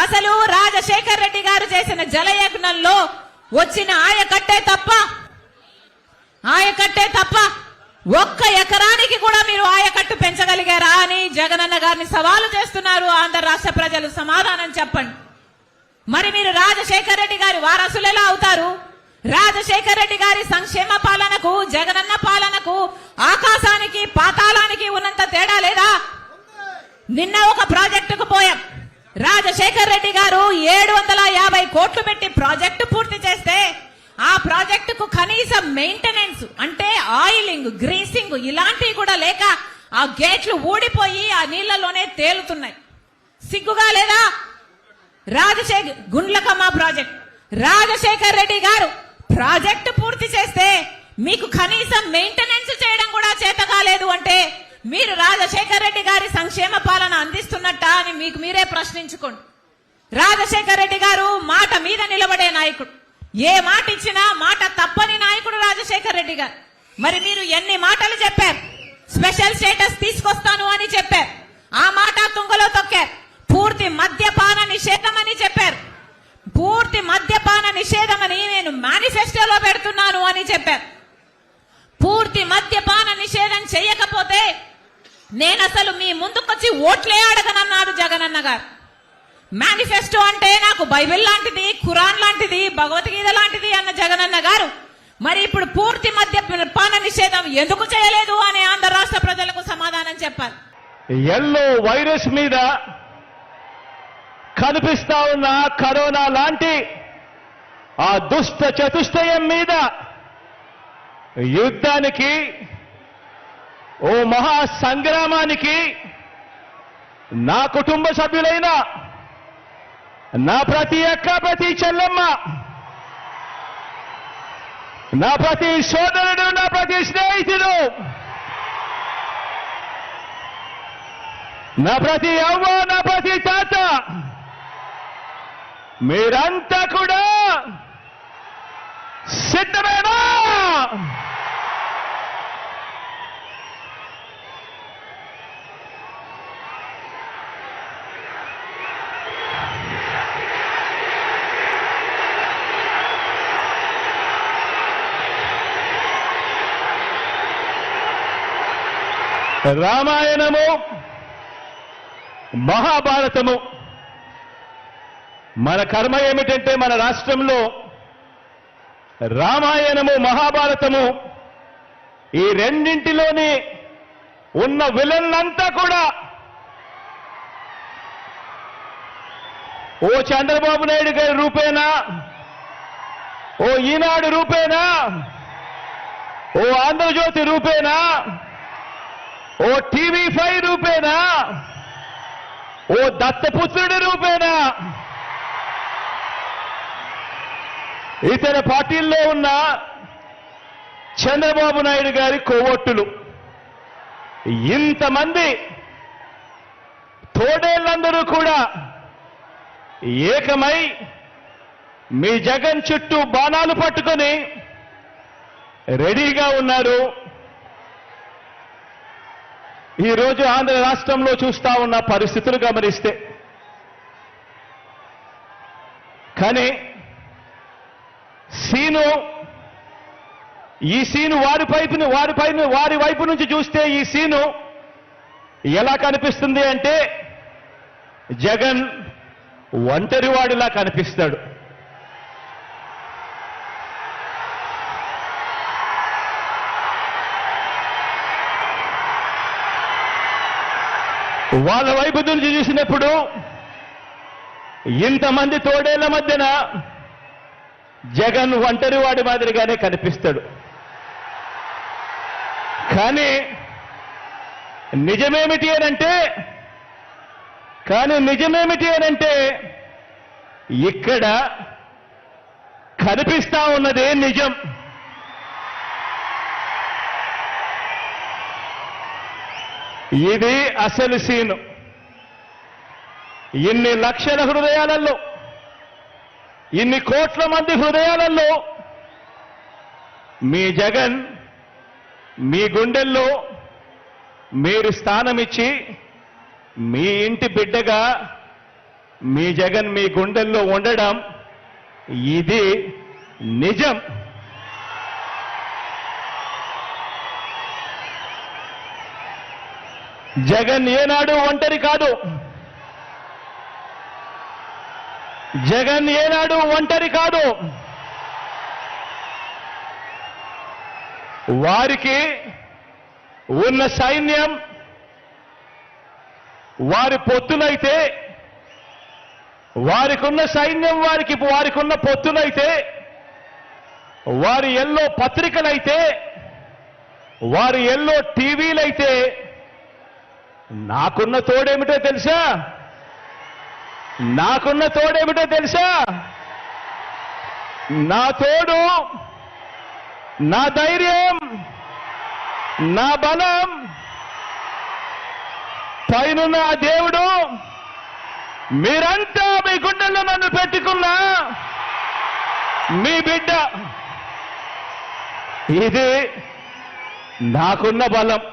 అసలు రాజశేఖర్ రెడ్డి గారు చేసిన జలయజ్ఞంలో వచ్చిన ఆయకట్టే తప్ప ఒక్క ఎకరానికి కూడా మీరు ఆయకట్టు పెంచగలిగారా అని జగనన్న గారిని సవాలు చేస్తున్నారు ఆంధ్ర రాష్ట్ర ప్రజలు. సమాధానం చెప్పండి. మరి మీరు రాజశేఖర్ రెడ్డి గారి వారసులు ఎలా అవుతారు? రాజశేఖర్ రెడ్డి గారి సంక్షేమ పాలనకు జగనన్న పాలనకు ఆకాశానికి పాతాళానికి ఉన్నంత తేడా లేదా? నిన్న ఒక ప్రాజెక్టుకు పోయాం. రాజశేఖర్ రెడ్డి గారు 750 కోట్లు పెట్టి ప్రాజెక్టు పూర్తి చేస్తే ఆ ప్రాజెక్టుకు కనీసం మెయింటెనెన్స్ అంటే ఆయిలింగ్, గ్రీసింగ్ ఇలాంటివి కూడా లేక ఆ గేట్లు ఊడిపోయి ఆ నీళ్లలోనే తేలుతున్నాయి. సిగ్గుగా లేదా? గుండ్లకమ్మ ప్రాజెక్ట్ రాజశేఖర్ రెడ్డి గారు ప్రాజెక్టు పూర్తి చేస్తే మీకు కనీసం మెయింటెనెన్స్ చేయడం కూడా చేత కాలేదు అంటే మీరు రాజశేఖర్ రెడ్డి గారి సంక్షేమ పాలన అందిస్తున్నట్టా అని మీకు మీరే ప్రశ్నించుకోండి. రాజశేఖర్ రెడ్డి గారు మాట మీద నిలబడే నాయకుడు. ఏ మాట ఇచ్చినా మాట తప్పని నాయకుడు రాజశేఖర్ రెడ్డి గారు. మరి మీరు ఎన్ని మాటలు చెప్పారు? స్పెషల్ స్టేటస్ తీసుకొస్తాను అని చెప్పారు. ఆ మాట తుంగలో తొక్కారు. పూర్తి మద్యపాన నిషేధం అని చెప్పారు. పూర్తి మద్యపాన నిషేధం అని నేను మేనిఫెస్టోలో పెడుతున్నాను అని చెప్పారు. పూర్తి మద్యపాన నిషేధం చేయకపోతే నేను అసలు మీ ముందుకొచ్చి ఓట్లే అడగనన్నాడు జగనన్న గారు. మేనిఫెస్టో అంటే నాకు బైబిల్ లాంటిది, ఖురాన్ లాంటిది, భగవద్గీత లాంటిది అన్న జగనన్న గారు మరి ఇప్పుడు పూర్తి మద్యపాన నిషేధం ఎందుకు చేయలేదు అని ఆంధ్ర రాష్ట్ర ప్రజలకు సమాధానం చెప్పాలి. ఎల్లో వైరస్ మీద కనిపిస్తా ఉన్న కరోనా లాంటి ఆ దుష్ట చతుష్టయం మీద యుద్ధానికి, ఓ మహా సంగ్రామానికి నా కుటుంబ సభ్యులైన నా ప్రతి అక్క, ప్రతి చెల్లెమ్మ, నా ప్రతి సోదరుడు, నా ప్రతి స్నేహితుడు, నా ప్రతి అవ్వ, నా ప్రతి తాత మీరంతా కూడా సిద్ధమేనా? రామాయణము, మహాభారతము మన కర్మ ఏమిటంటే మన రాష్ట్రంలో రామాయణము, మహాభారతము ఈ రెండింటిలోని ఉన్న విలన్లంతా కూడా ఓ చంద్రబాబు నాయుడు గారి రూపేనా, ఓ ఈనాడు రూపేనా, ఓ ఆంధ్రజ్యోతి రూపేనా, ఓ TV5 రూపేనా, ఓ దత్తపుత్రుడి రూపేనా, ఇతర పార్టీల్లో ఉన్న చంద్రబాబు నాయుడు గారి కోవొట్టులు, ఇంతమంది తోడేళ్లందరూ కూడా ఏకమై మీ జగన్ చుట్టూ బాణాలు పట్టుకొని రెడీగా ఉన్నారు. ఈరోజు ఆంధ్ర రాష్ట్రంలో చూస్తా ఉన్న పరిస్థితులు గమనిస్తే కానీ ఈ సీను వారి వైపు నుంచి చూస్తే ఈ సీను ఎలా కనిపిస్తుంది అంటే జగన్ ఒంటరివాడిలా కనిపిస్తాడు. వాళ్ళ వైపు నుంచి చూసినప్పుడు ఇంతమంది తోడేళ్ల మధ్యన జగన్ ఒంటరివాడి మాదిరిగానే కనిపిస్తాడు. కానీ నిజమేమిటి అనంటే ఇక్కడ కనిపిస్తా ఉన్నదే నిజం. ఇది అసలు సీను. ఇన్ని లక్షల హృదయాలలో, ఇన్ని కోట్ల మంది హృదయాలలో మీ జగన్ మీ గుండెల్లో మీరు స్థానమిచ్చి మీ ఇంటి బిడ్డగా మీ జగన్ మీ గుండెల్లో ఉండడం ఇది నిజం. జగన్ ఏనాడు ఒంటరి కాదు. జగన్ ఏనాడు ఒంటరి కాదు. వారికి ఉన్న సైన్యం వారి పొత్తులైతే, వారికున్న సైన్యం వారికున్న పొత్తులైతే, వారి ఎల్లో పత్రికలైతే, వారి ఎల్లో టీవీలైతే, నాకున్న తోడేమిటో తెలుసా? నాకున్న తోడేమిటో తెలుసా? నా తోడు, నా ధైర్యం, నా బలం, పైనున్న ఆ దేవుడు, మీరంతా మీ గుండెల్లో నన్ను పెట్టుకున్న మీ బిడ్డ. ఇది నాకున్న బలం.